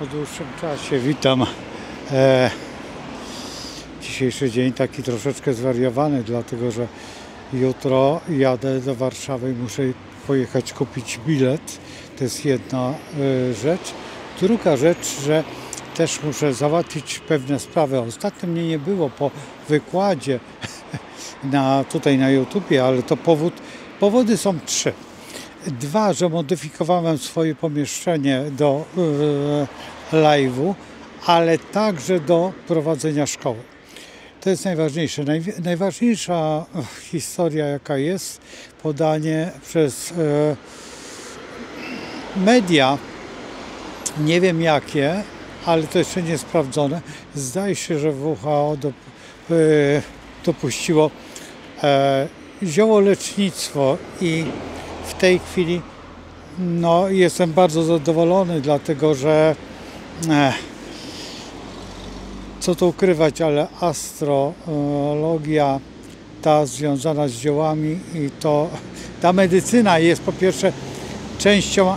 Po dłuższym czasie witam. Dzisiejszy dzień taki troszeczkę zwariowany, dlatego że jutro jadę do Warszawy i muszę pojechać kupić bilet. To jest jedna rzecz. Druga rzecz, że też muszę załatwić pewne sprawy. Ostatnio mnie nie było po wykładzie tutaj na YouTubie, ale to powody są trzy. Dwa, że modyfikowałem swoje pomieszczenie do live'u, ale także do prowadzenia szkoły. To jest najważniejsze. Najważniejsza historia, jaka jest, podanie przez media, nie wiem jakie, ale to jeszcze nie sprawdzone. Zdaje się, że WHO dopuściło ziołolecznictwo i w tej chwili jestem bardzo zadowolony, dlatego że co tu ukrywać, ale astrologia ta związana z ziołami i ta medycyna jest po pierwsze częścią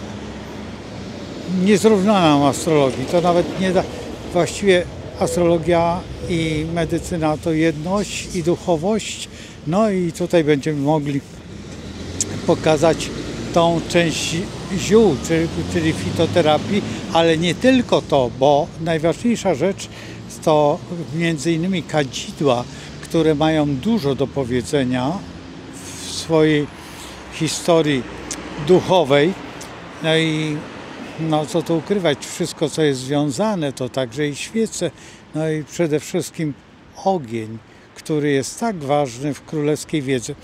niezrównaną astrologii. To nawet nie da, właściwie astrologia i medycyna to jedność i duchowość. No i tutaj będziemy mogli pokazać tą część ziół, czyli fitoterapii, ale nie tylko to, bo najważniejsza rzecz to między innymi kadzidła, które mają dużo do powiedzenia w swojej historii duchowej. No i co tu ukrywać, wszystko co jest związane, to także i świece, no i przede wszystkim ogień, który jest tak ważny w królewskiej wiedzy.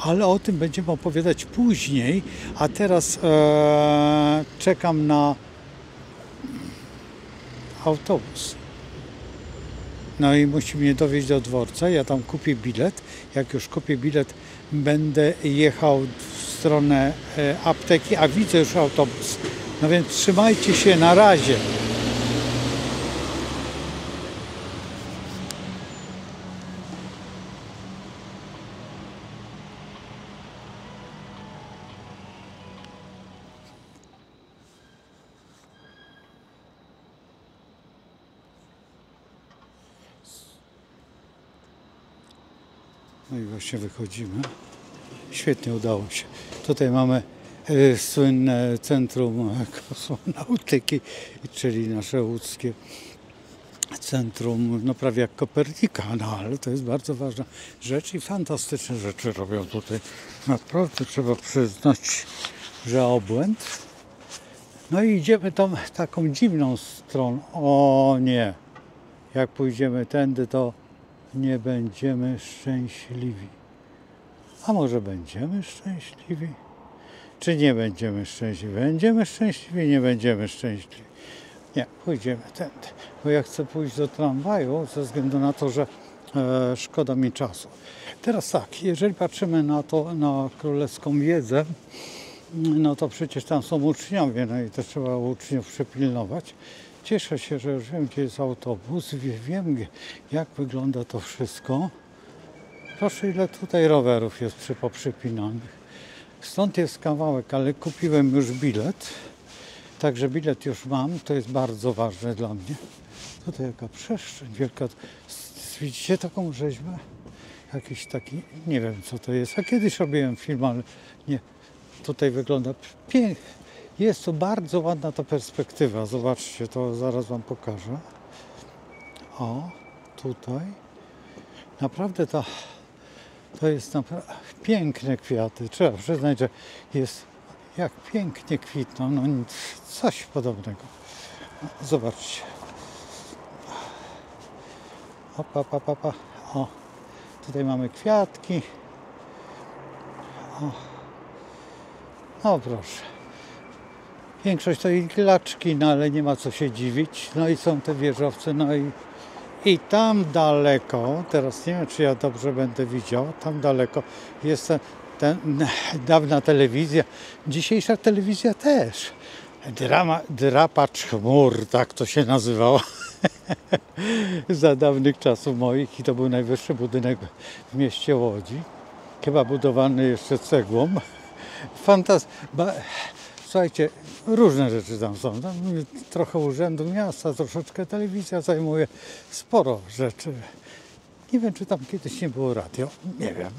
Ale o tym będziemy opowiadać później, a teraz czekam na autobus. No i musi mnie dowieźć do dworca, ja tam kupię bilet. Jak już kupię bilet, będę jechał w stronę apteki, a widzę już autobus. No więc trzymajcie się, na razie. No i właśnie wychodzimy. Świetnie udało się. Tutaj mamy słynne Centrum Kosmonautyki, czyli nasze łódzkie centrum, prawie jak Kopernika, ale to jest bardzo ważna rzecz i fantastyczne rzeczy robią tutaj. Naprawdę trzeba przyznać, że obłęd. No i idziemy tą taką dziwną stroną. O nie, jak pójdziemy tędy, to nie będziemy szczęśliwi. A może będziemy szczęśliwi? Czy nie będziemy szczęśliwi? Będziemy szczęśliwi, nie będziemy szczęśliwi. Nie, pójdziemy tędy. Bo ja chcę pójść do tramwaju ze względu na to, że szkoda mi czasu. Teraz tak, jeżeli patrzymy na królewską wiedzę, no to przecież tam są uczniowie, no i to trzeba uczniów przypilnować. Cieszę się, że już wiem, gdzie jest autobus, wiem, jak wygląda to wszystko. Proszę, ile tutaj rowerów jest poprzypinanych. Stąd jest kawałek, ale kupiłem już bilet. Także bilet już mam, to jest bardzo ważne dla mnie. Tutaj jaka przestrzeń wielka. Widzicie taką rzeźbę? Jakiś taki, nie wiem co to jest. A kiedyś robiłem film, ale nie. Tutaj wygląda pięknie. Jest to bardzo ładna ta perspektywa. Zobaczcie, to zaraz wam pokażę. O, tutaj. Naprawdę to jest naprawdę piękne kwiaty. Trzeba przyznać, że jest jak pięknie kwitną. No coś podobnego. Zobaczcie. Opa. O, tutaj mamy kwiatki. O, proszę. Większość to iglaczki, no ale nie ma co się dziwić. No i są te wieżowce, no i tam daleko, teraz nie wiem, czy ja dobrze będę widział, tam daleko jest dawna telewizja, dzisiejsza telewizja też. Drapacz chmur, tak to się nazywało. Za dawnych czasów moich i to był najwyższy budynek w mieście Łodzi. Chyba budowany jeszcze cegłą. słuchajcie, różne rzeczy tam są. Tam trochę urzędu miasta, troszeczkę telewizja zajmuje, sporo rzeczy. Nie wiem, czy tam kiedyś nie było radio, nie wiem.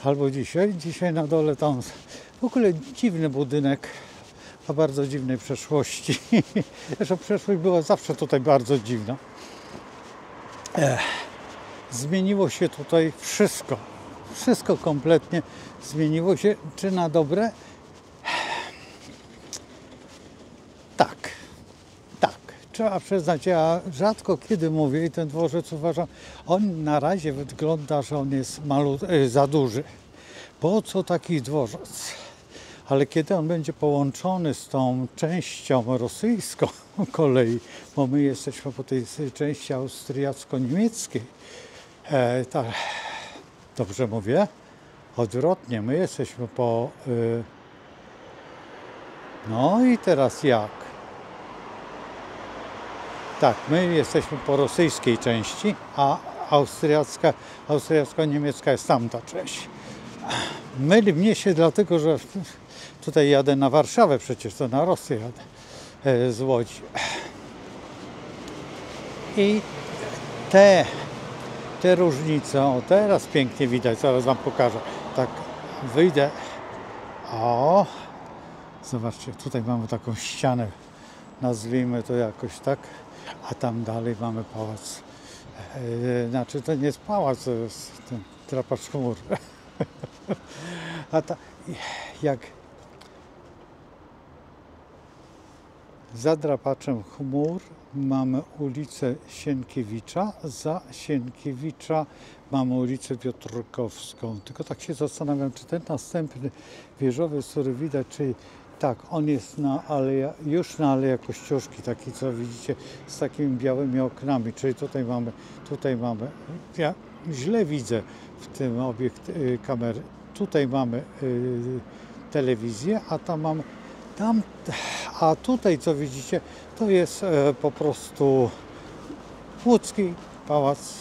Albo dzisiaj na dole tam w ogóle dziwny budynek o bardzo dziwnej przeszłości. Zresztą przeszłość była zawsze tutaj bardzo dziwna. Zmieniło się tutaj wszystko. Wszystko kompletnie zmieniło się. Czy na dobre? Tak. Trzeba przyznać, ja rzadko kiedy mówię i ten dworzec uważam, on na razie wygląda, że on jest za duży. Po co taki dworzec? Ale kiedy on będzie połączony z tą częścią rosyjską kolei, bo my jesteśmy po tej części austriacko-niemieckiej, dobrze mówię? Odwrotnie, my jesteśmy po... no i teraz jak? Tak, my jesteśmy po rosyjskiej części, a austriacko-niemiecka jest tamta część. Myli mnie się dlatego, że tutaj jadę na Warszawę, przecież to na Rosję jadę z Łodzi. I te różnice, o teraz pięknie widać, zaraz wam pokażę. Tak, wyjdę. O, zobaczcie, tutaj mamy taką ścianę, nazwijmy to jakoś tak, a tam dalej mamy pałac. Znaczy to nie jest pałac, to jest ten drapacz chmur. A jak za drapaczem chmur mamy ulicę Sienkiewicza, za Sienkiewicza mamy ulicę Piotrkowską. Tylko tak się zastanawiam, czy ten następny wieżowiec, który widać, czyli tak, on jest już na Aleja Kościuszki, taki co widzicie, z takimi białymi oknami, czyli tutaj mamy, ja źle widzę w tym kamery, tutaj mamy telewizję, a a tutaj co widzicie, to jest po prostu łódzki pałac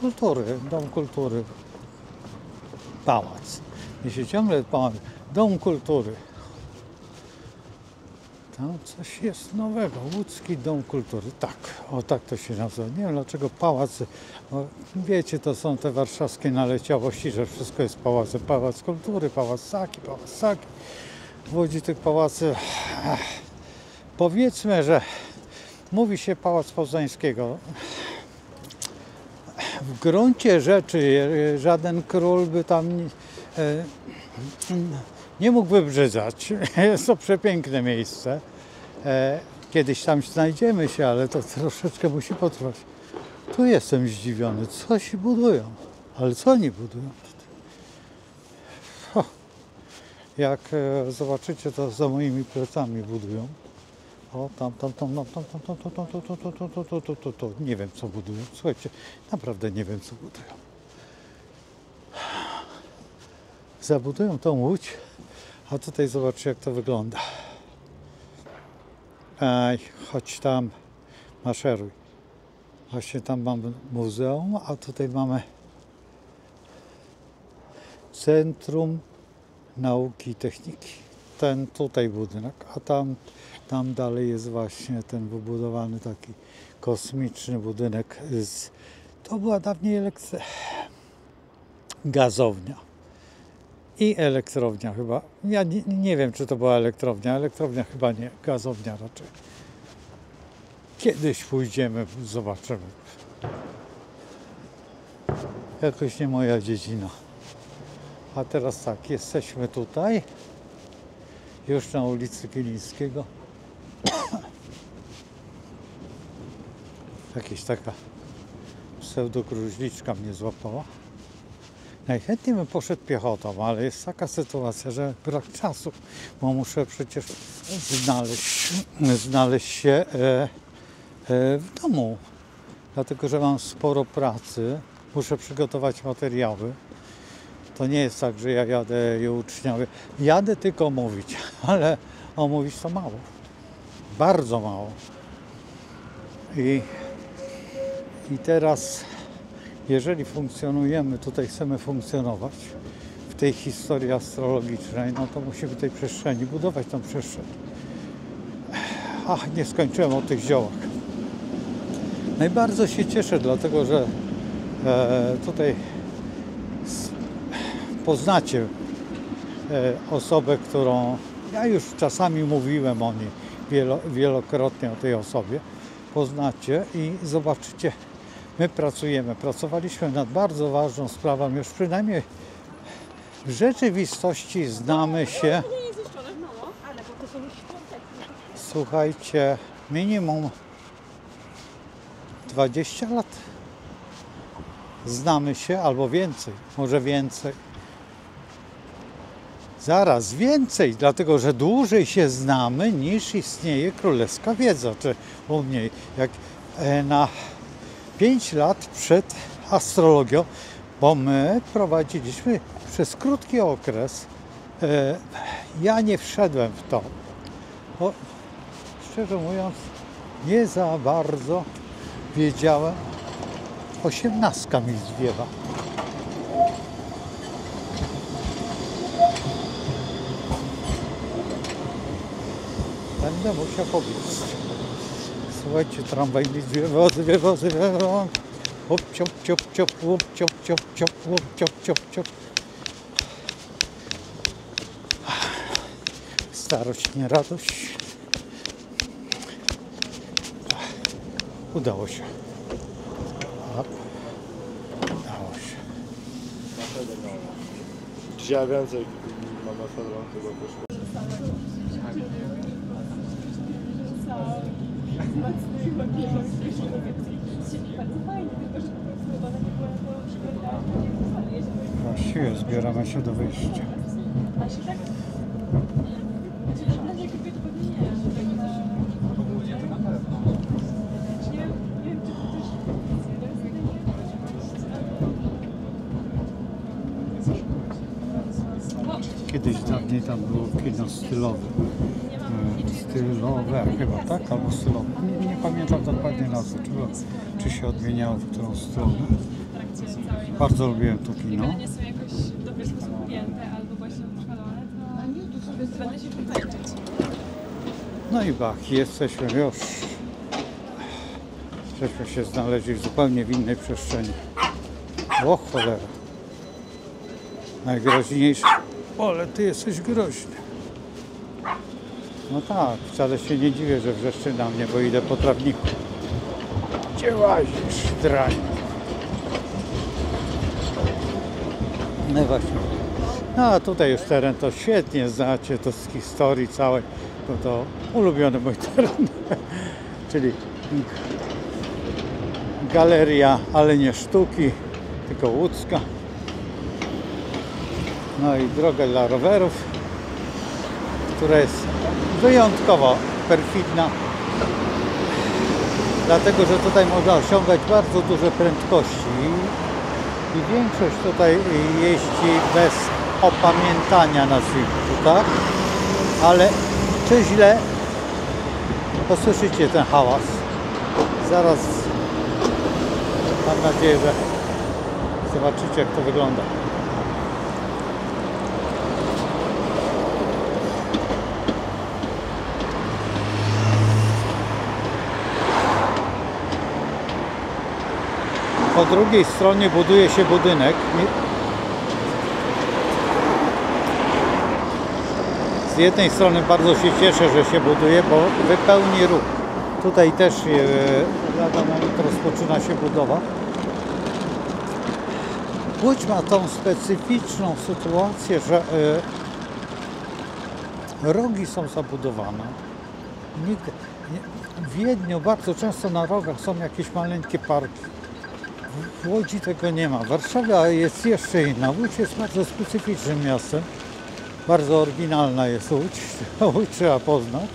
kultury, dom kultury, pałac. Nie się ciągle pałac, dom kultury. Tam coś jest nowego, łódzki dom kultury, tak, o tak to się nazywa. Nie wiem dlaczego pałac, bo wiecie, to są te warszawskie naleciałości, że wszystko jest pałacem. Pałac kultury, pałac taki. W Łodzi tych pałacy, powiedzmy, że mówi się Pałac Poznańskiego. W gruncie rzeczy żaden król by tam nie mógł wybrzydzać. Jest to przepiękne miejsce. Kiedyś tam znajdziemy się, ale to troszeczkę musi potrwać. Tu jestem zdziwiony. Coś budują. Ale co oni budują? Jak zobaczycie, to za moimi plecami budują. O, tam. Nie wiem, co budują. Słuchajcie, naprawdę nie wiem, co budują. Zabudują tą łódź, a tutaj zobaczcie, jak to wygląda. Chodź tam, maszeruj. Właśnie tam mamy muzeum, a tutaj mamy Centrum Nauki i Techniki. Ten tutaj budynek, a tam dalej jest właśnie ten wybudowany taki kosmiczny budynek. To była dawniej gazownia i elektrownia chyba. Ja nie wiem, czy to była elektrownia. Elektrownia chyba nie, gazownia raczej. Kiedyś pójdziemy, zobaczymy. Jakoś nie moja dziedzina. A teraz tak, jesteśmy tutaj, już na ulicy Kilińskiego. Jakaś taka pseudogruźliczka mnie złapała. Najchętniej bym poszedł piechotą, ale jest taka sytuacja, że brak czasu, bo muszę przecież znaleźć się w domu. Dlatego, że mam sporo pracy, muszę przygotować materiały. To nie jest tak, że ja jadę i uczniawię. Jadę tylko mówić, ale omówić to mało. Bardzo mało. I teraz, jeżeli funkcjonujemy, tutaj chcemy funkcjonować w tej historii astrologicznej, no to musimy tej przestrzeni budować tą przestrzeń. Ach, nie skończyłem o tych ziołach. No i bardzo się cieszę, dlatego że tutaj poznacie osobę, którą ja już czasami mówiłem o niej wielokrotnie, o tej osobie. Poznacie i zobaczycie, my pracowaliśmy nad bardzo ważną sprawą, już przynajmniej w rzeczywistości znamy się, słuchajcie, minimum 20 lat. Znamy się albo więcej, może więcej. Zaraz więcej, dlatego że dłużej się znamy niż istnieje królewska wiedza. Czy u mnie, jak na 5 lat przed astrologią, bo my prowadziliśmy przez krótki okres, ja nie wszedłem w to. Bo, szczerze mówiąc, nie za bardzo wiedziałem, 18 mi zwiewa. Będę musiał pobiec. Słuchajcie, tramwaj mi zwiewa. Hop, ciop, ciop, ciop, łop, ciop, ciop, ciop, łop, ciop, ciop, ciop. Starość, nie radość. Udało się. Udało się. Dzisiaj więcej mam na Fedron chyba poszło. Właściwie zbieramy się do wyjścia. Kiedyś dawniej tam było kino stylowe. Stylowe chyba, tak? Albo stylowe. Nie pamiętam dokładnie nazwy, czy się odmieniało w którą stronę. Bardzo lubiłem to kino. Nie są jakoś w dobry sposób ujęte albo właśnie utrwalone, to będę się wytańczyć. No i bach, jesteśmy już. Żeśmy się znaleźli w zupełnie w innej przestrzeni. O cholera. Najgroźniejszy. O, ale ty jesteś groźny. No tak, wcale się nie dziwię, że wrzeszczy na mnie, bo idę po trawniku. Gdzie łazisz, drań? No właśnie. No a tutaj już teren to świetnie znacie, to z historii całej. To ulubiony mój teren. Czyli galeria, ale nie sztuki, tylko łódzka. No i droga dla rowerów, która jest wyjątkowo perfidna, dlatego że tutaj można osiągać bardzo duże prędkości i większość tutaj jeździ bez opamiętania, nazwijmy to, tak? Ale czy źle? Posłyszycie ten hałas. Zaraz mam nadzieję, że zobaczycie, jak to wygląda. Po drugiej stronie buduje się budynek. Z jednej strony bardzo się cieszę, że się buduje, bo wypełni ruch. Tutaj też lada moment rozpoczyna się budowa. Łódź ma tą specyficzną sytuację, że rogi są zabudowane. W Wiedniu bardzo często na rogach są jakieś maleńkie parki. W Łodzi tego nie ma. Warszawa jest jeszcze inna. Łódź jest bardzo specyficznym miastem. Bardzo oryginalna jest Łódź. Łódź trzeba poznać.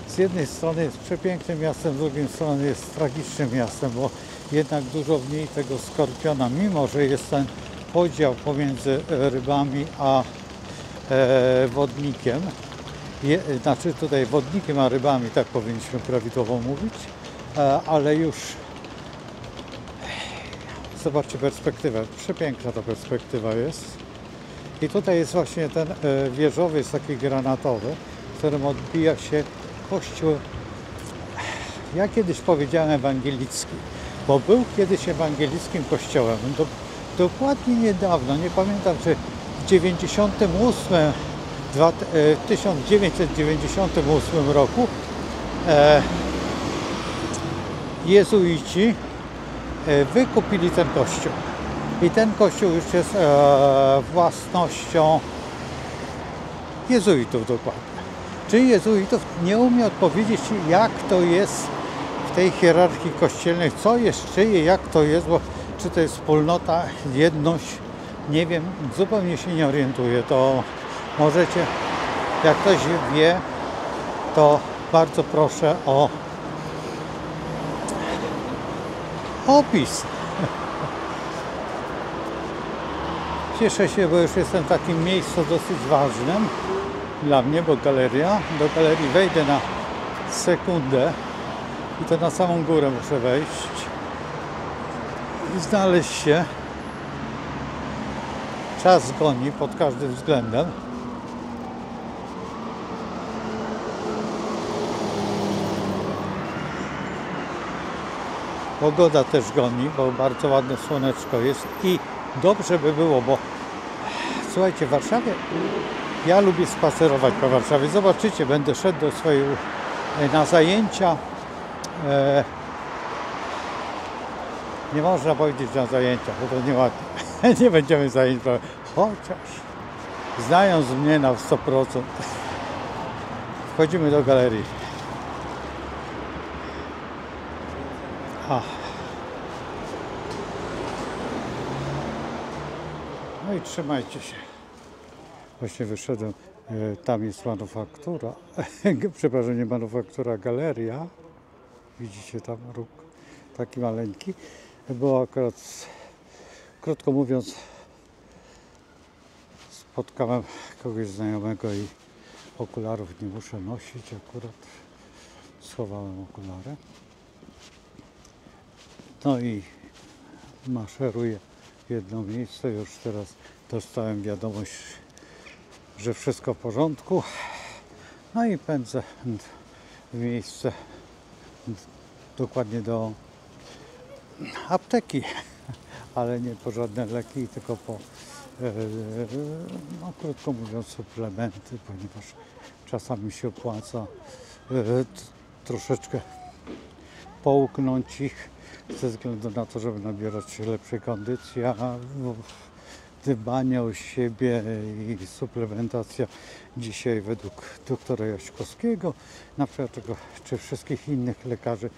Z jednej strony jest przepięknym miastem, z drugiej strony jest tragicznym miastem, bo jednak dużo w niej tego skorpiona, mimo że jest ten podział pomiędzy rybami a wodnikiem. Znaczy tutaj wodnikiem a rybami, tak powinniśmy prawidłowo mówić, ale już zobaczcie perspektywę, przepiękna ta perspektywa jest. I tutaj jest właśnie ten wieżowiec taki granatowy, w którym odbija się kościół, ja kiedyś powiedziałem ewangelicki, bo był kiedyś ewangelickim kościołem. Dokładnie niedawno, nie pamiętam czy w 1998 roku jezuici wykupili ten kościół. I ten kościół już jest własnością jezuitów dokładnie. Czyli jezuitów nie umie odpowiedzieć, jak to jest w tej hierarchii kościelnej, co jest czyje, jak to jest, bo czy to jest wspólnota, jedność, nie wiem, zupełnie się nie orientuję. To możecie, jak ktoś wie, to bardzo proszę o opis. Cieszę się, bo już jestem w takim miejscu dosyć ważnym dla mnie, bo galeria. Do galerii wejdę na sekundę i to na samą górę muszę wejść i znaleźć się. Czas goni pod każdym względem. Pogoda też goni, bo bardzo ładne słoneczko jest i dobrze by było, bo słuchajcie, w Warszawie, ja lubię spacerować po Warszawie. Zobaczycie, będę szedł do swojej na zajęcia. Nie można powiedzieć na zajęcia, bo to nieładnie. Nie będziemy zajęć, chociaż znając mnie na 100%. Wchodzimy do galerii. No i trzymajcie się. Właśnie wyszedłem, tam jest manufaktura, przepraszam, nie manufaktura, galeria. Widzicie tam róg taki maleńki. Bo akurat, krótko mówiąc, spotkałem kogoś znajomego i okularów nie muszę nosić. Akurat schowałem okulary. No i maszeruję w jedno miejsce. Już teraz dostałem wiadomość, że wszystko w porządku. No i pędzę w miejsce, dokładnie do apteki, ale nie po żadne leki, tylko po, no krótko mówiąc, suplementy, ponieważ czasami się opłaca troszeczkę połknąć ich ze względu na to, żeby nabierać lepszej kondycji, a dbanie o siebie i suplementacja dzisiaj według doktora Jaśkowskiego, na przykład czy wszystkich innych lekarzy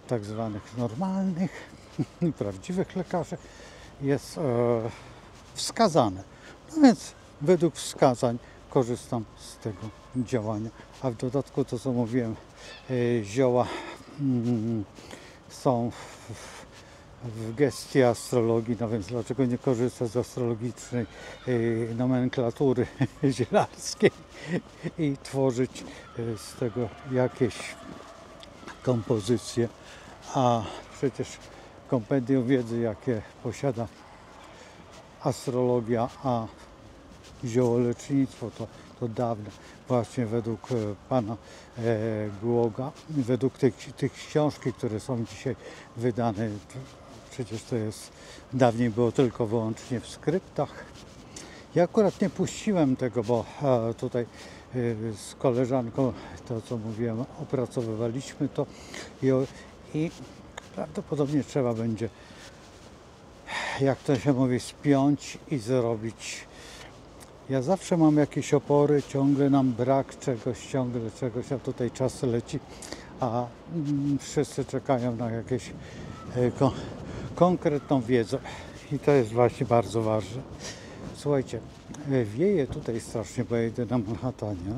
tak zwanych normalnych, prawdziwych lekarzy, jest wskazane. No więc według wskazań korzystam z tego działania. A w dodatku to, co mówiłem, zioła są w gestii astrologii, no więc dlaczego nie korzystać z astrologicznej nomenklatury zielarskiej i tworzyć z tego jakieś kompozycje, a przecież kompendium wiedzy, jakie posiada astrologia, a ziołolecznictwo, to dawne, właśnie według pana Głoga, według tych książki, które są dzisiaj wydane, przecież to jest, dawniej było tylko wyłącznie w skryptach. Ja akurat nie puściłem tego, bo tutaj z koleżanką, to co mówiłem, opracowywaliśmy to i prawdopodobnie trzeba będzie, jak to się mówi, spiąć i zrobić. Ja zawsze mam jakieś opory, ciągle nam brak czegoś, a tutaj czas leci, a wszyscy czekają na jakąś konkretną wiedzę i to jest właśnie bardzo ważne. Słuchajcie, wieje tutaj strasznie, bo ja idę na Manhattanie.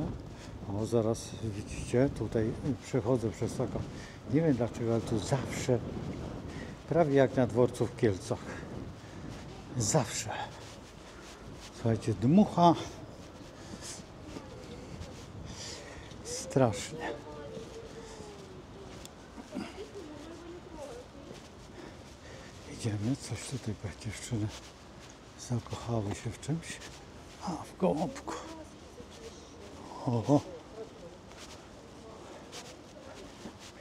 O, zaraz widzicie, tutaj przechodzę przez taką, nie wiem dlaczego, ale tu zawsze, prawie jak na dworcu w Kielcach, zawsze, słuchajcie, dmucha strasznie. Idziemy, coś tutaj, bo dziewczyny zakochały się w czymś. A w Gołąbku. Oho.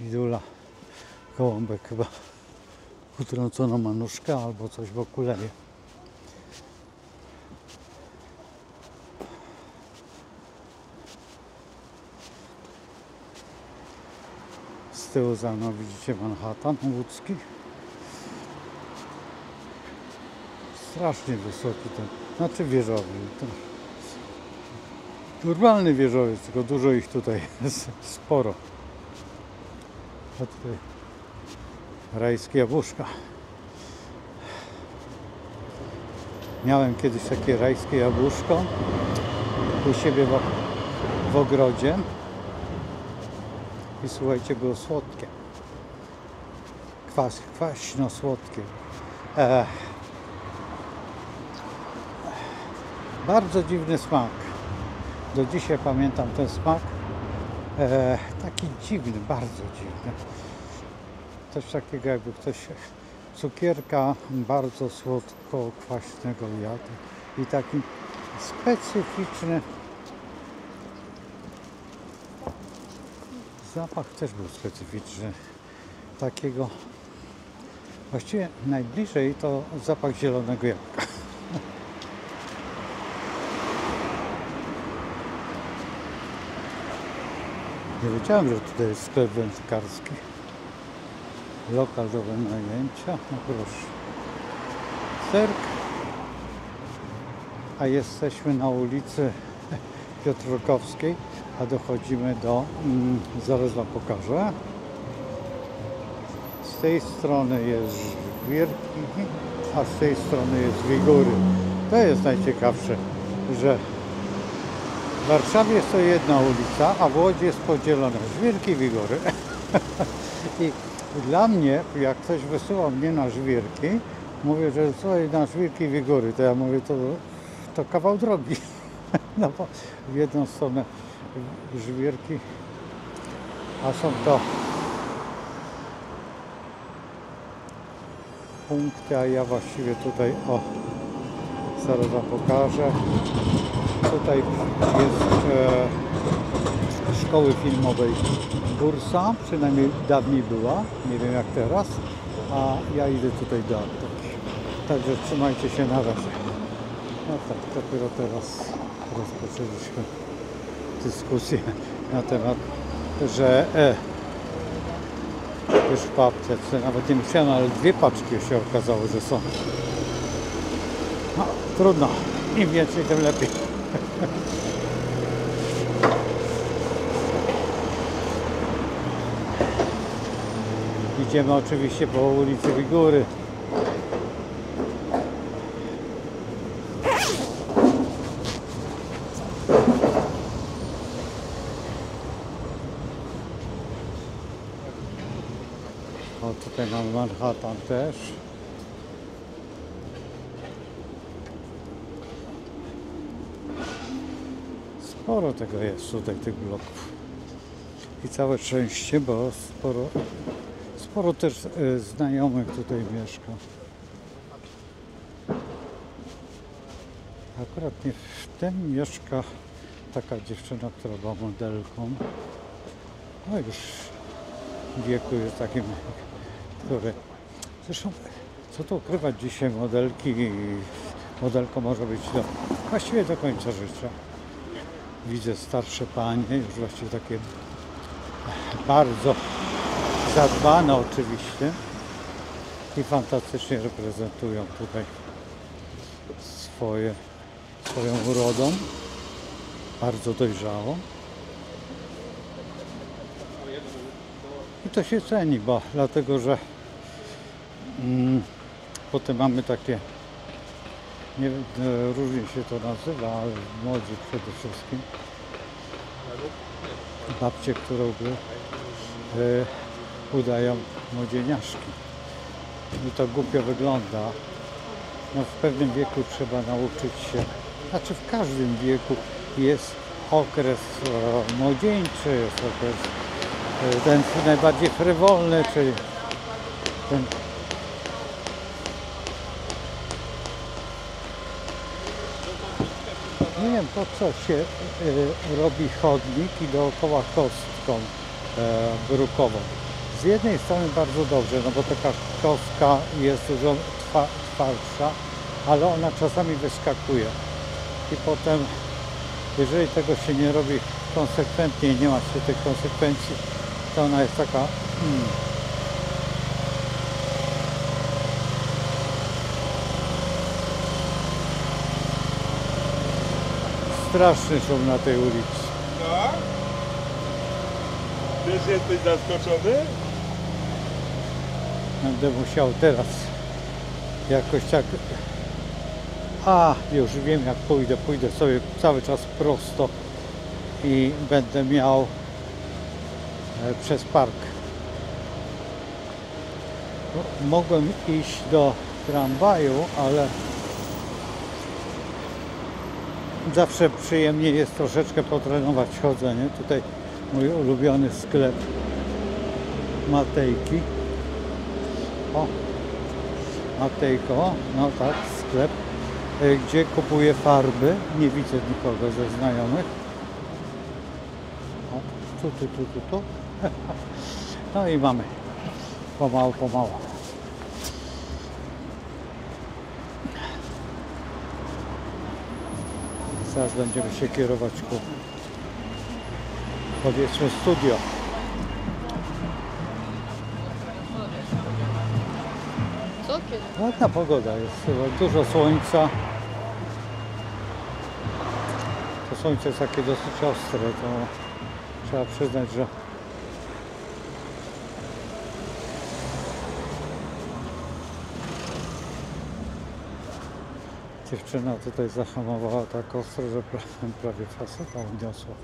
Widula. Gołąbek chyba utrącono ma nóżkę albo coś w okuleje. Z tyłu za mną widzicie Manhattan łódzki. Strasznie wysoki ten, znaczy wieżowy. To normalny wieżowiec, tylko dużo ich tutaj jest, sporo. A tutaj rajskie jabłuszka. Miałem kiedyś takie rajskie jabłuszko u siebie w ogrodzie i słuchajcie, było słodkie. Kwaśno słodkie. Bardzo dziwny smak. Do dzisiaj pamiętam ten smak. Taki dziwny, bardzo dziwny. Coś takiego, jakby ktoś cukierka bardzo słodko kwaśnego jadł i taki specyficzny zapach też był specyficzny. Takiego właściwie najbliżej to zapach zielonego jabłka. Nie wiedziałem, że tutaj jest sklep wędkarski. Lokal do wynajęcia. No proszę. Cyrk. A jesteśmy na ulicy Piotrkowskiej, a dochodzimy do... zaraz wam pokażę. Z tej strony jest Żwirki, a z tej strony jest Wigury. To jest najciekawsze, że w Warszawie jest to jedna ulica, a w Łodzi jest podzielona Żwirki i Wigury. I dla mnie, jak ktoś wysyła mnie na Żwirki, mówię, że słuchaj, na Żwirki i Wigury, to ja mówię, to kawał drogi. No bo w jedną stronę Żwirki, a są to punkty, a ja właściwie tutaj, o, zaraz wam pokażę. Tutaj jest szkoły filmowej Bursa, przynajmniej dawniej była, nie wiem jak teraz, a ja idę tutaj do apteki. Także trzymajcie się na razie. No tak, dopiero teraz rozpoczęliśmy dyskusję na temat, że już w aptece, nawet nie musiałem, ale 2 paczki się okazało, że są. No, trudno, im więcej, tym lepiej. Idziemy oczywiście po ulicy Wigury. O, tutaj mamy Manhattan też. Sporo tego jest tutaj, tych bloków. I całe szczęście, bo sporo też znajomych tutaj mieszka. Akurat nie w tym mieszka taka dziewczyna, która była modelką. No już w wieku jest takim, który... Zresztą, co tu ukrywać dzisiaj, modelki, modelką może być właściwie do końca życia. Widzę starsze panie, już właściwie takie bardzo zadbane oczywiście i fantastycznie reprezentują tutaj swoją urodą, bardzo dojrzałą. I to się ceni, bo dlatego, że potem mamy takie, nie wiem, różnie się to nazywa, ale młodzi przede wszystkim, babcie, które udają młodzieniaszki. I to głupio wygląda. No w pewnym wieku trzeba nauczyć się, znaczy w każdym wieku jest okres młodzieńczy, jest okres ten najbardziej frywolny, czyli ten wiem po co się robi chodnik i dookoła kostką brukową. Z jednej strony bardzo dobrze, no bo taka kostka jest dużo twardsza, ale ona czasami wyskakuje. I potem, jeżeli tego się nie robi konsekwentnie i nie ma się tych konsekwencji, to ona jest taka straszny szum na tej ulicy. No? Też jesteś zaskoczony? Będę musiał teraz jakoś tak... już wiem jak pójdę. Pójdę sobie cały czas prosto i będę miał przez park. Mogłem iść do tramwaju, ale zawsze przyjemnie jest troszeczkę potrenować chodzenie. Tutaj mój ulubiony sklep Matejki. O, Matejko, no tak, sklep, gdzie kupuję farby. Nie widzę nikogo ze znajomych. O, tu. No i mamy. Pomału. Zaraz będziemy się kierować ku, powiedzmy, studio. Co kiedy? Ładna pogoda jest, dużo słońca. To słońce jest takie dosyć ostre, to trzeba przyznać, że dziewczyna tutaj zahamowała tak ostro, że prawie faceta uniosła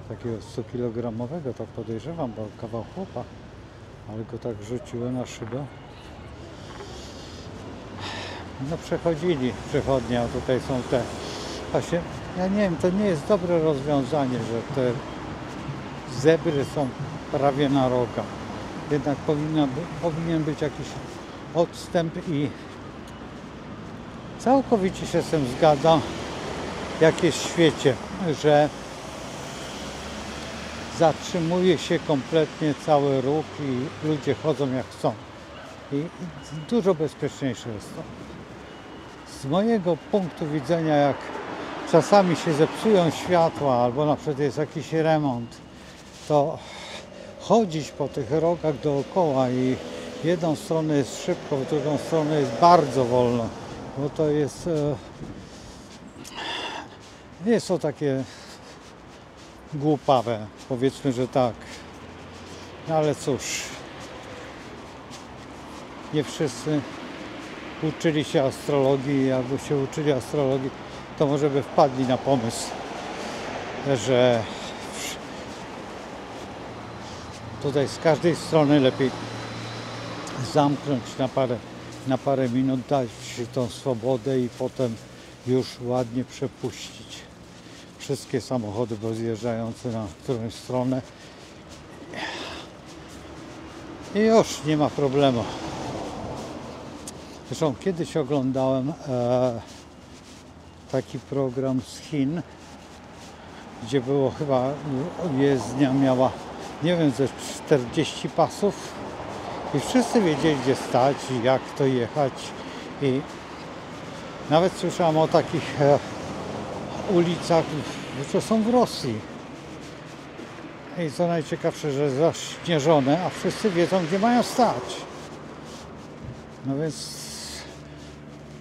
takiego 100-kilogramowego, tak podejrzewam, bo kawał chłopa, ale go tak rzuciło na szybę. No przechodzili przechodnie, a tutaj są te... Właśnie, ja nie wiem, to nie jest dobre rozwiązanie, że te zebry są prawie na roga. Jednak powinien być jakiś odstęp i całkowicie się z tym zgadzam, jak jest w świecie, że zatrzymuje się kompletnie cały ruch i ludzie chodzą jak chcą. I dużo bezpieczniejsze jest to. Z mojego punktu widzenia, jak czasami się zepsują światła albo na przykład jest jakiś remont, to chodzić po tych rogach dookoła i w jedną stronę jest szybko, w drugą stronę jest bardzo wolno, bo to jest nie jest to takie głupawe, powiedzmy, że tak. No ale cóż, nie wszyscy uczyli się astrologii, albo się uczyli astrologii, to może by wpadli na pomysł, że tutaj z każdej strony lepiej zamknąć na parę minut, dać tą swobodę i potem już ładnie przepuścić wszystkie samochody rozjeżdżające na którąś stronę i już nie ma problemu. Zresztą kiedyś oglądałem taki program z Chin, gdzie było chyba jezdnia miała, nie wiem, ze 40 pasów i wszyscy wiedzieli, gdzie stać i jak to jechać. I nawet słyszałem o takich ulicach, co są w Rosji. I co najciekawsze, że zaśnieżone, a wszyscy wiedzą, gdzie mają stać. No więc,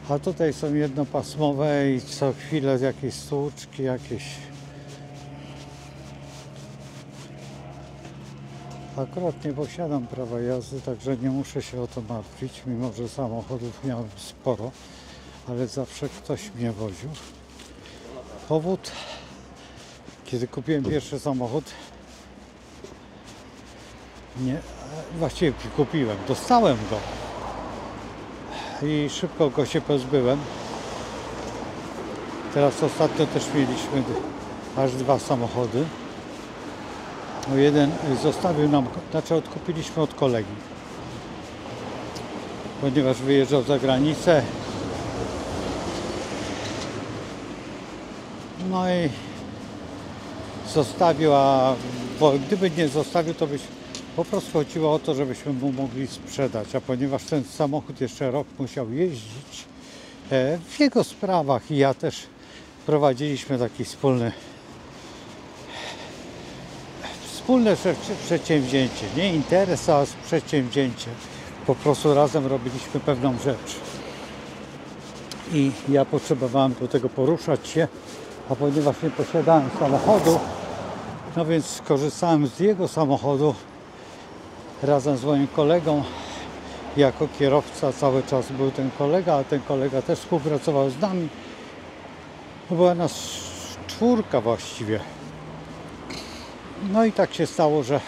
a tutaj są jednopasmowe i co chwilę jakieś stłuczki, jakieś. Akurat nie posiadam prawa jazdy, także nie muszę się o to martwić, mimo że samochodów miałem sporo, ale zawsze ktoś mnie woził. Powód, kiedy kupiłem pierwszy samochód, właściwie kupiłem, dostałem go i szybko go się pozbyłem. Teraz ostatnio też mieliśmy aż 2 samochody. No jeden zostawił nam, znaczy odkupiliśmy od kolegi, ponieważ wyjeżdżał za granicę No i zostawił, bo gdyby nie zostawił, to byś po prostu chodziło o to, żebyśmy mu mogli sprzedać, a ponieważ ten samochód jeszcze rok musiał jeździć w jego sprawach i ja też prowadziliśmy taki wspólne przedsięwzięcie, nie interes, a przedsięwzięcie. Po prostu razem robiliśmy pewną rzecz. I ja potrzebowałem do tego poruszać się, a ponieważ nie posiadałem samochodu, no więc skorzystałem z jego samochodu razem z moim kolegą. Jako kierowca cały czas był ten kolega, a ten kolega też współpracował z nami. Była nas 4 właściwie. No i tak się stało, że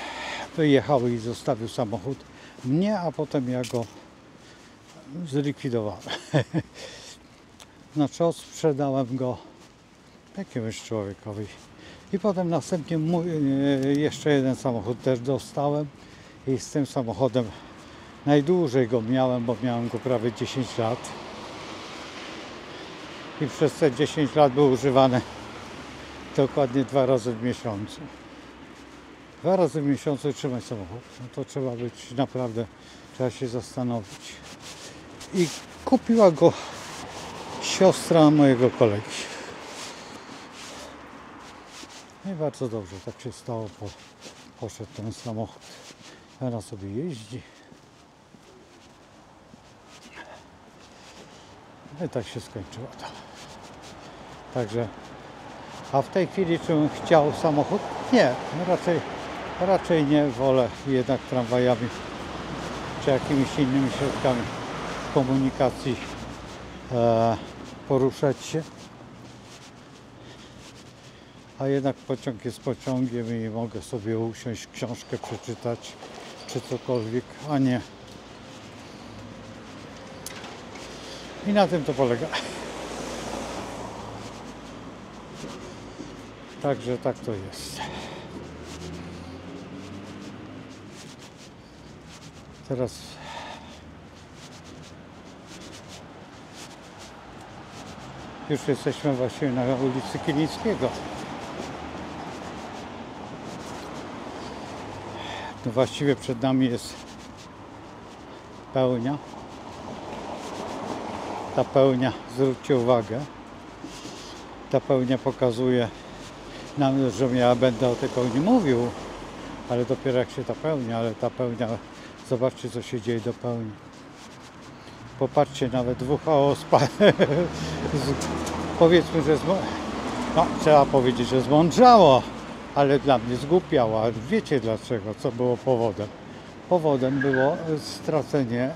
wyjechał i zostawił samochód mnie, a potem ja go zlikwidowałem. Znaczy sprzedałem go jakiemuś człowiekowi. I potem następnie jeszcze jeden samochód też dostałem i z tym samochodem najdłużej go miałem, bo miałem go prawie 10 lat. I przez te 10 lat był używany dokładnie 2 razy w miesiącu. 2 razy w miesiącu trzymać samochód, no to trzeba być naprawdę, trzeba się zastanowić. I kupiła go siostra mojego kolegi. No i bardzo dobrze, tak się stało, poszedł ten samochód. Teraz sobie jeździ. No i tak się skończyło to. Także, a w tej chwili czy bym chciał samochód? Nie, no raczej nie, wolę jednak tramwajami czy jakimiś innymi środkami komunikacji poruszać się. A jednak pociąg jest pociągiem i mogę sobie usiąść, książkę przeczytać czy cokolwiek, a nie. I na tym to polega. Także tak to jest. Teraz już jesteśmy właśnie na ulicy Kilińskiego. No właściwie przed nami jest pełnia. Ta pełnia, zwróćcie uwagę, ta pełnia pokazuje nam, że ja będę o tej pełni mówił, ale dopiero jak się ta pełnia, zobaczcie co się dzieje do pełni. Popatrzcie, nawet WHO powiedzmy, że no, trzeba powiedzieć, że zmądrzało, ale dla mnie zgłupiało. A wiecie dlaczego? Co było powodem? Powodem było stracenie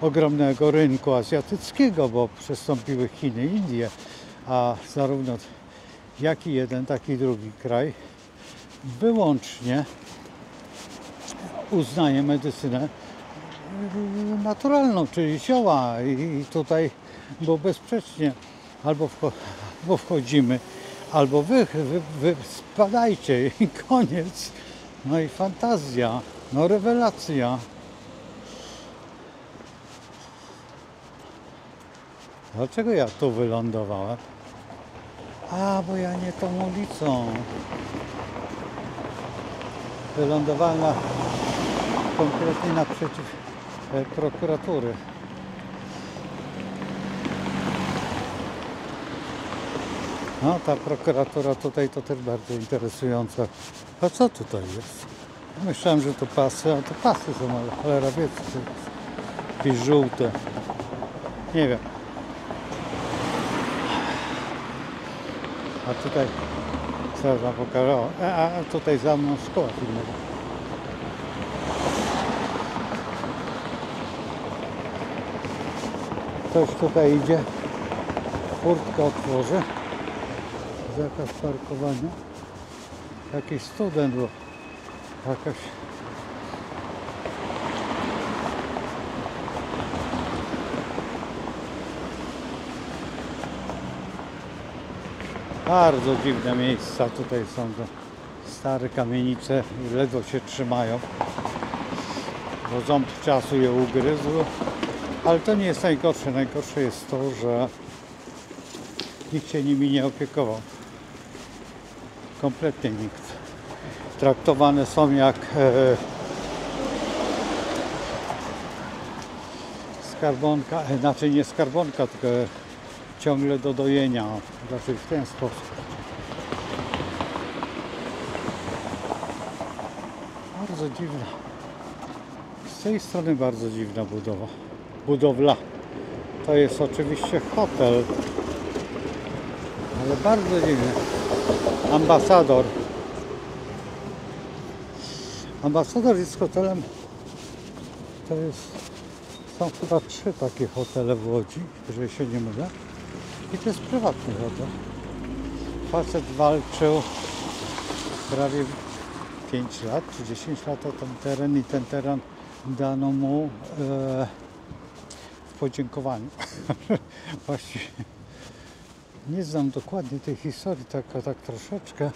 ogromnego rynku azjatyckiego, bo przystąpiły Chiny i Indie, a zarówno jak i jeden, tak i drugi kraj wyłącznie uznaje medycynę naturalną, czyli zioła i tutaj było bezsprzecznie albo wchodzimy, albo wy spadajcie i koniec. No i fantazja, no rewelacja. Dlaczego ja tu wylądowałem? A, bo ja nie tą ulicą. Wylądowałem konkretnie naprzeciw prokuratury. No, ta prokuratura tutaj to też bardzo interesująca. A co tutaj jest? Myślałem, że to pasy, a to pasy są, ale cholera wie, co to jest. Jakieś żółte. Nie wiem. A tutaj, co wam pokażę? A tutaj za mną szkoła filmowa. Ktoś tutaj idzie. Furtkę otworzy. Zakaz parkowania. Jakiś student, bo jakaś bardzo dziwne miejsca tutaj są, to stare kamienice i ledwo się trzymają, bo ząb czasu je ugryzł, ale to nie jest najgorsze. Najgorsze jest to, że nikt się nimi nie opiekował. kompletnie nikt. Traktowane są jak skarbonka, znaczy nie skarbonka, tylko ciągle do dojenia, raczej w ten sposób. Bardzo dziwna. Z tej strony bardzo dziwna budowla. To jest oczywiście hotel, ale bardzo dziwny. Ambasador. Ambasador jest hotelem. Są chyba 3 takie hotele w Łodzi, jeżeli się nie mylę. I to jest prywatny hotel. Facet walczył prawie 5 lat czy 10 lat o ten teren i ten teren dano mu w podziękowaniu. Właściwie nie znam dokładnie tej historii, tak troszeczkę.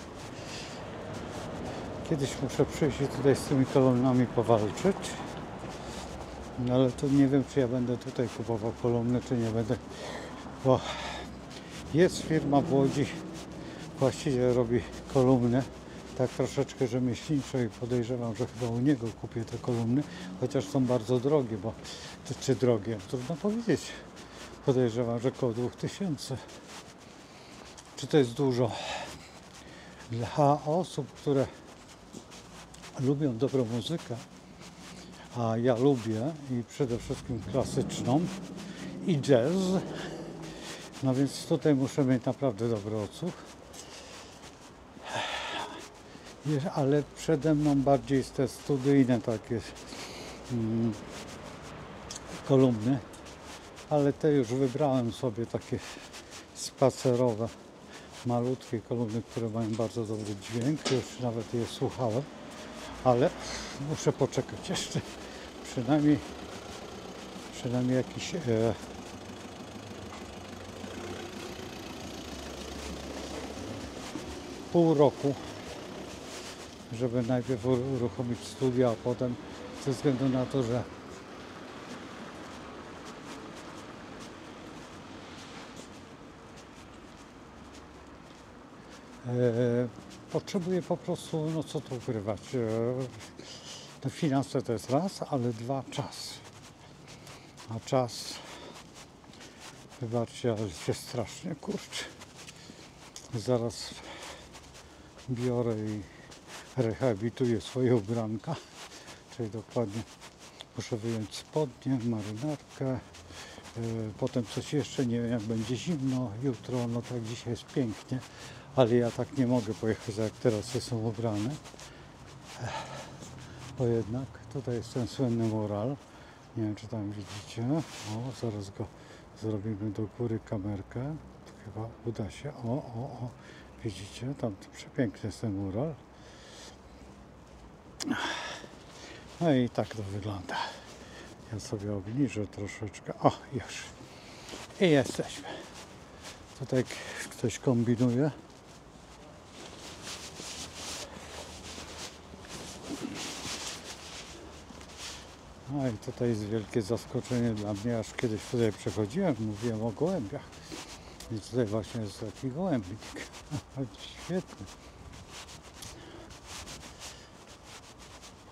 Kiedyś muszę przyjść i tutaj z tymi kolumnami powalczyć. No ale to nie wiem, czy ja będę tutaj kupował kolumny, czy nie będę. Bo jest firma w Łodzi, właściciel robi kolumny, tak troszeczkę rzemieślniczo i podejrzewam, że chyba u niego kupię te kolumny, chociaż są bardzo drogie, bo czy drogie, trudno powiedzieć. Podejrzewam, że około 2000. Czy to jest dużo? Dla osób, które lubią dobrą muzykę, a ja lubię i przede wszystkim klasyczną i jazz, no więc tutaj muszę mieć naprawdę dobry odsłuch. Ale przede mną bardziej te studyjne takie kolumny, ale te już wybrałem sobie takie spacerowe, malutkie kolumny, które mają bardzo dobry dźwięk, już nawet je słuchałem, ale muszę poczekać jeszcze przynajmniej jakiś pół roku, żeby najpierw uruchomić studia, a potem ze względu na to, że potrzebuję po prostu, no co tu ukrywać, no finanse to jest raz, ale 2 czas. A czas, wybaczcie, ale się strasznie kurczę. Zaraz biorę i rehabilituję swoje ubranka, czyli dokładnie muszę wyjąć spodnie, marynarkę, potem coś jeszcze, nie wiem jak będzie zimno jutro, no tak dzisiaj jest pięknie, ale ja tak nie mogę pojechać jak teraz są ubrane, bo jednak tutaj jest ten słynny mural, nie wiem czy tam widzicie, o zaraz go zrobimy do góry kamerkę, chyba uda się, o, widzicie, tam przepiękny jest ten mural. No i tak to wygląda. Ja sobie obniżę troszeczkę. O, już. I jesteśmy. Tutaj ktoś kombinuje. No i tutaj jest wielkie zaskoczenie dla mnie, aż kiedyś tutaj przechodziłem, mówiłem o gołębiach. I tutaj właśnie jest taki gołębnik. Świetny.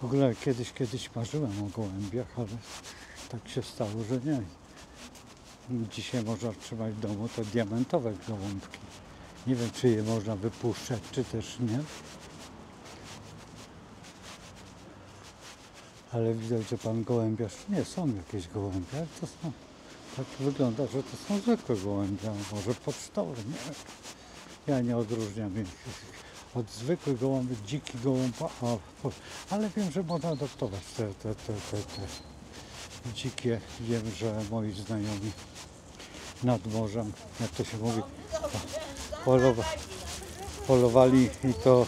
W ogóle kiedyś marzyłem o gołębiach, ale tak się stało, że nie. Dzisiaj można trzymać w domu te diamentowe gołąbki. Nie wiem, czy je można wypuszczać, czy też nie. Ale widać, że pan gołębiarz, nie są jakieś gołębie, ale to są, tak wygląda, że to są zwykłe gołębie, może pocztowe, nie wiem. Ja nie odróżniam ich od zwykłych gołębi, dziki gołąb, ale wiem, że można adoptować te dzikie. Wiem, że moi znajomi nad morzem, jak to się mówi, polowali i to,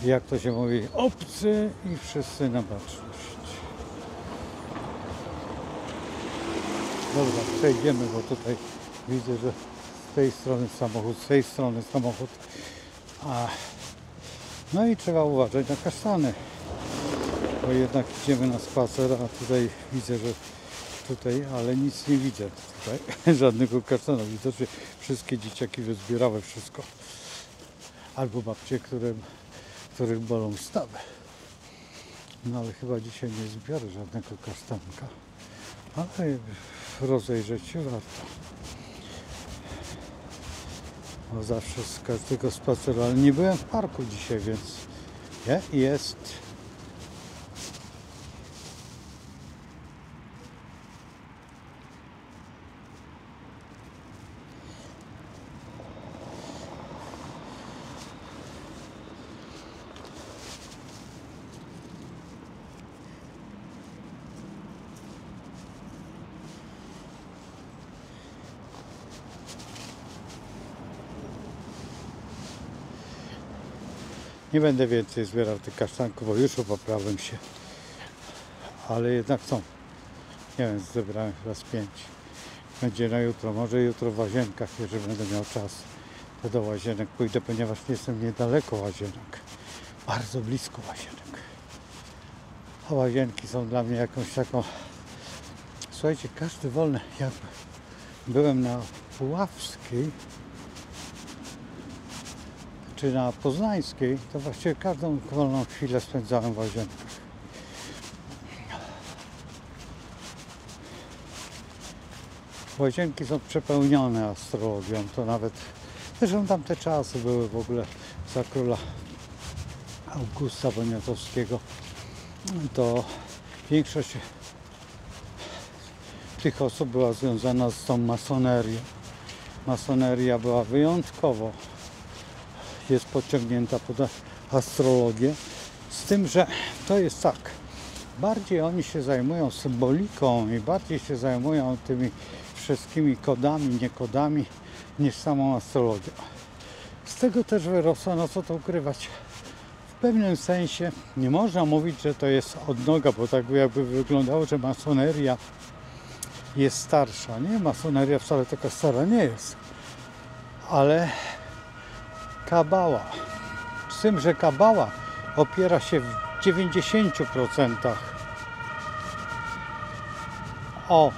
jak to się mówi, obcy i wszyscy na baczność. Dobra, przejdziemy, bo tutaj widzę, że z tej strony samochód, z tej strony samochód. No i trzeba uważać na kasztany, bo jednak idziemy na spacer, a tutaj widzę, że tutaj, ale nic nie widzę tutaj, żadnego kasztana, widocznie wszystkie dzieciaki wyzbierały wszystko. albo babcie, których bolą stawy. No ale chyba dzisiaj nie zbiorę żadnego kasztanka, ale rozejrzeć się warto. Bo zawsze z każdego spaceru, ale nie byłem w parku dzisiaj, więc jest. Nie będę więcej zbierał tych kasztanków, bo już poprawiam się. Ale jednak są. Nie wiem, zebrałem chyba z 5. Będzie na jutro. Może jutro w Łazienkach, jeżeli będę miał czas, to do Łazienek pójdę, ponieważ jestem niedaleko Łazienek. Bardzo blisko Łazienek. A Łazienki są dla mnie jakąś taką... Słuchajcie, każdy wolny. Jak byłem na Puławskiej, czy na Poznańskiej, to właściwie każdą wolną chwilę spędzałem w Łazienkach. Łazienki są przepełnione astrologią, to nawet, zresztą tamte czasy były w ogóle za króla Augusta Poniatowskiego, to większość tych osób była związana z tą masonerią. Masoneria była wyjątkowo jest podciągnięta pod astrologię, z tym, że to jest tak, bardziej oni się zajmują symboliką i bardziej się zajmują tymi wszystkimi kodami, niekodami niż samą astrologią. Z tego też wyrosło, no co to ukrywać, w pewnym sensie nie można mówić, że to jest odnoga, bo tak jakby wyglądało, że masoneria jest starsza. Nie, masoneria wcale taka stara nie jest, ale kabała. Z tym, że kabała opiera się w 90% o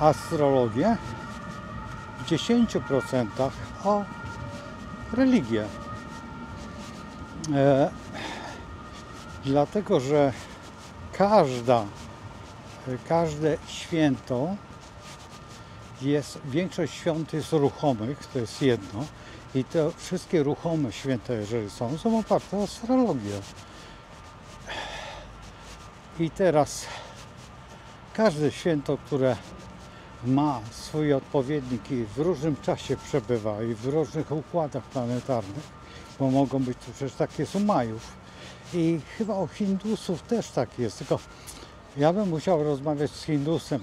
astrologię, w 10% o religię. Dlatego, że każde święto większość świąt jest ruchomych, to jest jedno. I te wszystkie ruchome święta, jeżeli są oparte o astrologię. I teraz każde święto, które ma swój odpowiednik i w różnym czasie przebywa i w różnych układach planetarnych, bo mogą być to przecież takie są Majów. I chyba u Hindusów też tak jest, tylko ja bym musiał rozmawiać z Hindusem,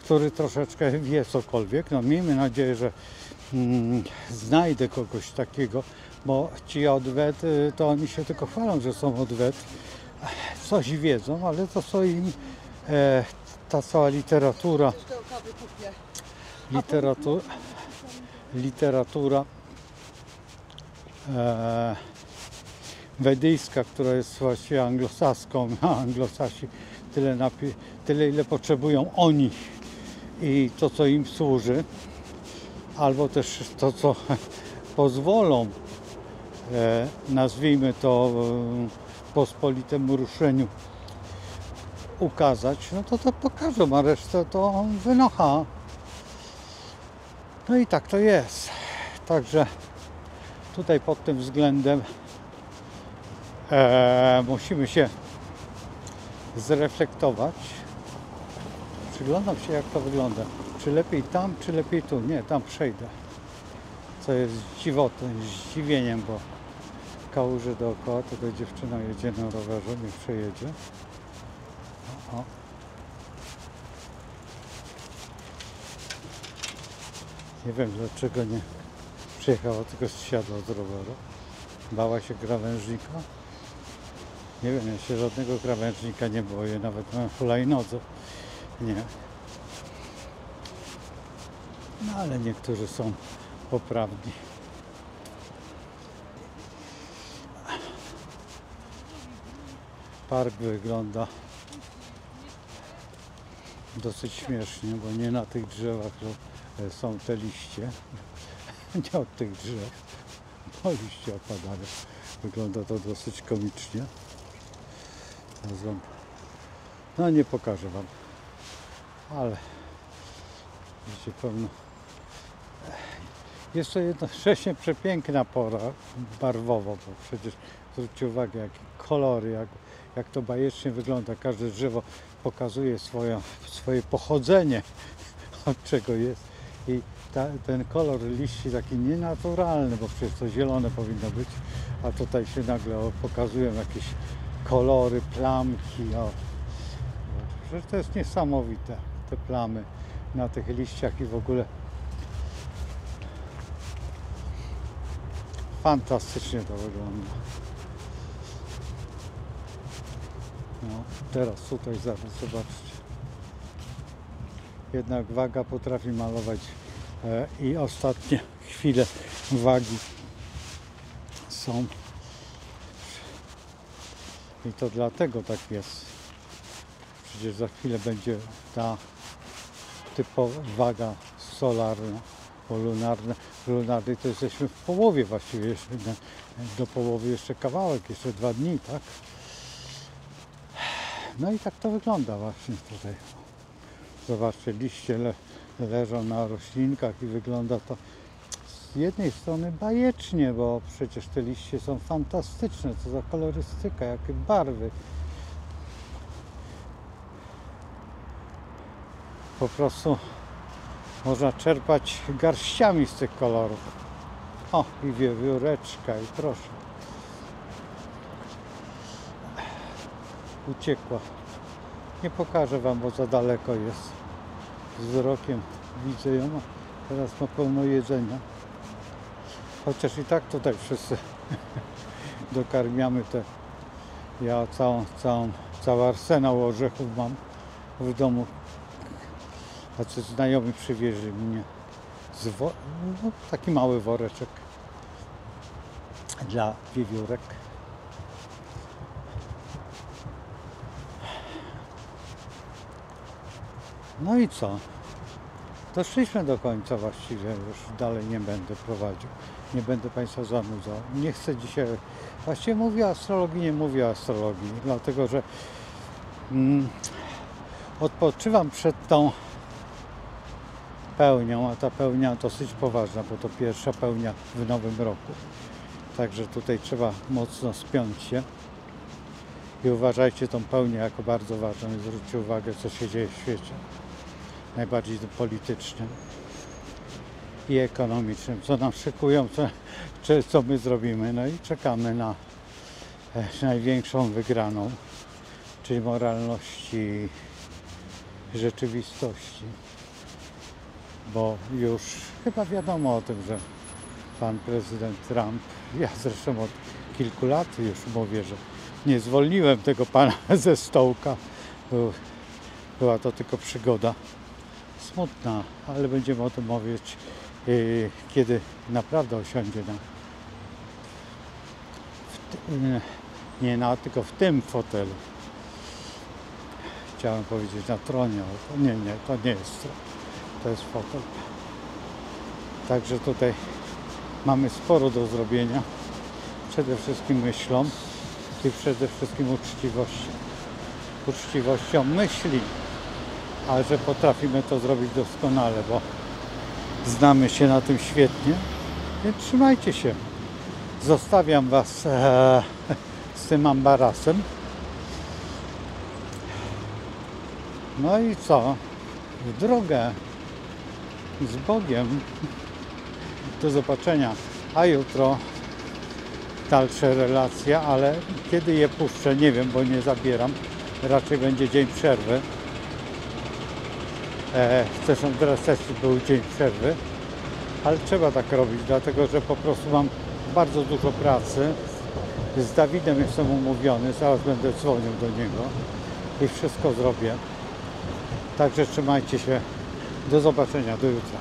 który troszeczkę wie cokolwiek. No miejmy nadzieję, że znajdę kogoś takiego, bo ci odwet, to oni się tylko chwalą, że są odwet, coś wiedzą, ale to są im ta cała literatura wedyjska, która jest właściwie anglosaską, a anglosasi tyle ile potrzebują oni i to co im służy, albo też to, co pozwolą, nazwijmy to, pospolitemu ruszeniu ukazać, no to pokażą, a resztę to wynocha. No i tak to jest. Także tutaj pod tym względem musimy się zreflektować. Przyglądam się, jak to wygląda. Czy lepiej tam, czy lepiej tu? Nie, tam przejdę. Co jest zdziwieniem, bo kałuży dookoła, tutaj dziewczyna jedzie na rowerze, nie przejedzie. O. Nie wiem, dlaczego nie przyjechała, tylko zsiadła z roweru. Bała się krawężnika. Nie wiem, ja się żadnego krawężnika nie boję, nawet na hulajnodze. Nie. No ale niektórzy są poprawni. Park wygląda dosyć śmiesznie, bo nie na tych drzewach są te liście. Nie od tych drzew. O, liście opadają. Wygląda to dosyć komicznie. Teraz wam, no nie pokażę wam, ale widzicie pewno. Jest to jednocześnie przepiękna pora barwowo, bo przecież zwróćcie uwagę, jakie kolory, jak to bajecznie wygląda. Każde drzewo pokazuje swoje pochodzenie, od czego jest. I ten kolor liści taki nienaturalny, bo przecież to zielone powinno być, a tutaj się nagle pokazują jakieś kolory, plamki. O. Przecież to jest niesamowite, te plamy na tych liściach i w ogóle fantastycznie to wygląda. No, teraz tutaj zaraz zobaczcie. Jednak waga potrafi malować i ostatnie chwile wagi są. I to dlatego tak jest. Przecież za chwilę będzie ta typowa waga solarna, bo lunarnej to jesteśmy w połowie właściwie, jeszcze, do połowy jeszcze kawałek, jeszcze 2 dni, tak? No i tak to wygląda właśnie tutaj. Zobaczcie, liście leżą na roślinkach i wygląda to z jednej strony bajecznie, bo przecież te liście są fantastyczne, co za kolorystyka, jakie barwy. Po prostu można czerpać garściami z tych kolorów. O, i wiewióreczka, i proszę. Uciekła. Nie pokażę wam, bo za daleko jest. Wzrokiem widzę ją, a teraz ma pełno jedzenia. Chociaż i tak tutaj wszyscy dokarmiamy te. Ja cały arsenał orzechów mam w domu. Tacy znajomi przywieźli mnie taki mały woreczek dla wiewiórek. No i co? Doszliśmy do końca właściwie, już dalej nie będę prowadził. Nie będę Państwa zanudzał. Nie chcę dzisiaj... Właściwie mówię o astrologii, nie mówię o astrologii, dlatego że odpoczywam przed tą pełnią, a ta pełnia dosyć poważna, bo to pierwsza pełnia w nowym roku. Także tutaj trzeba mocno spiąć się i uważajcie tą pełnię jako bardzo ważną i zwróćcie uwagę, co się dzieje w świecie. Najbardziej politycznym i ekonomicznym, co nam szykują, co my zrobimy. No i czekamy na największą wygraną, czyli moralności, rzeczywistości. Bo już chyba wiadomo o tym, że pan prezydent Trump, ja zresztą od kilku lat już mówię, że nie zwolniłem tego pana ze stołka. Była to tylko przygoda smutna, ale będziemy o tym mówić, kiedy naprawdę osiądzie tylko w tym fotelu. Chciałem powiedzieć na tronie, ale to nie jest tron. To jest fotel. Także tutaj mamy sporo do zrobienia. Przede wszystkim myślą i przede wszystkim uczciwością. Uczciwością myśli, ale że potrafimy to zrobić doskonale, bo znamy się na tym świetnie. Więc trzymajcie się. Zostawiam Was z tym ambarasem. No i co? W drogę. Z Bogiem. Do zobaczenia. A jutro dalsze relacje, ale kiedy je puszczę, nie wiem, bo nie zabieram. Raczej będzie dzień przerwy. Zresztą teraz też był dzień przerwy, ale trzeba tak robić, dlatego że po prostu mam bardzo dużo pracy. Z Dawidem jestem umówiony, zaraz będę dzwonił do niego i wszystko zrobię. Także trzymajcie się. Do zobaczenia, do jutra.